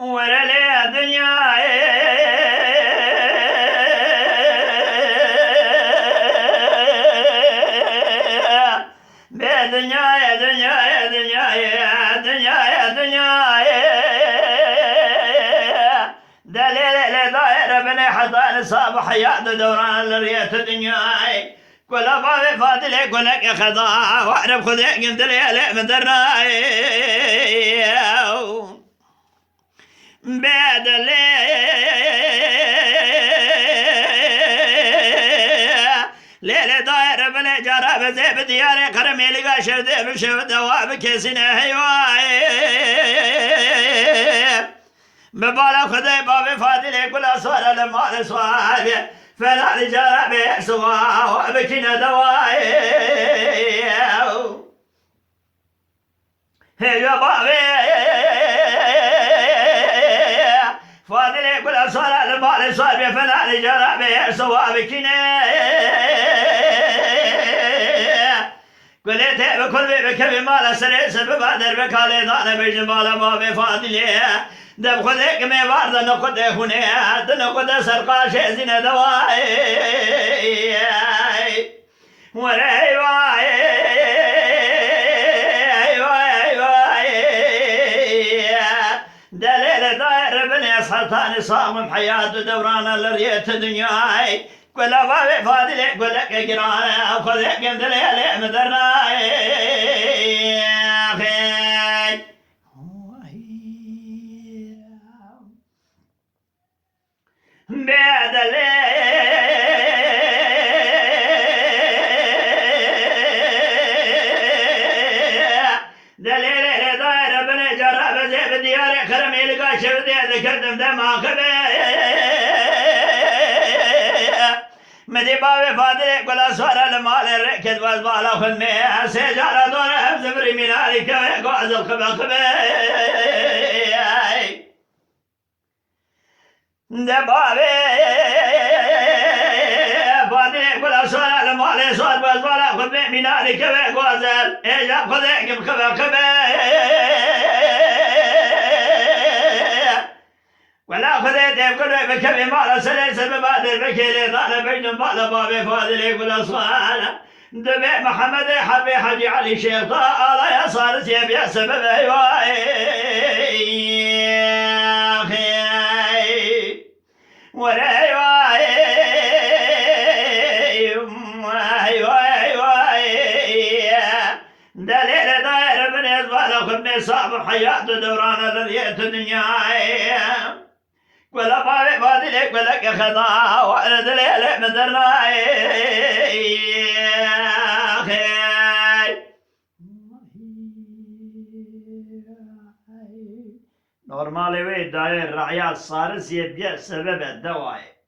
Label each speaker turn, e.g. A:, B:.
A: ولا لي دنيا دنيا دنيا دنيا دنيا دنيا دليل داير بني حضان صاب حياة دوران لريت دنياي كل بابي فاضل يقول لك يا خضاع واعرف خذ قمت لي من دراي بعد ليلة داير بني جرى بزي بدياري قرمي لقى شردي بشوف دواب كيسنا هواي ببالا خذي بابي فاضل يقول أصوار لما نسوار فلا رجال بيسوا وبكنا دواي يا بابي فاضل يقول أصوار لما نسوار فلا رجال بيسوا وبكنا قلت بكل بكبي مال سريس ببادر بكالي دانا بجمال بابي فاضل دب خذك مي بارد نقد هنا نقد سرقا شيزنا دواي وراي واي واي واي دليل داير بني سلطان صامم حياة دوران لريت دنياي كل بابي فاضل يقول لك قرانا وخذك انت ليلي مدرناي بعد دليل داير بني جرى بزي بدياري خرمي لقى شفتي ذكرت دمع خبي مدي بابي فاضل يقول أسوار المال الركض والبال خدمي سيجارة دور حفظ بري من عليك ويقعز الخبا خبي دبابي فاضل يقول أسوار المال سوار والبال خدمي من عليك ويقعز إيجاب خذيك الخبا خبي ولا خذيت يقول بكبي مال سليس ببادر بكيلي طال بين مال بابي فاضل يقول أصفانا دبي محمد حبي حجي علي شيخ طال يا صارت يا سبب أخي وراي واي دليل داير بني زبالة خبني صعب حياة دوران لريت دنياي ولا بابي فاضل يقول لك يا خضاع وانا دليل مدرناي نورمالي وي داير رعيات صارس يبقى سبب الدواء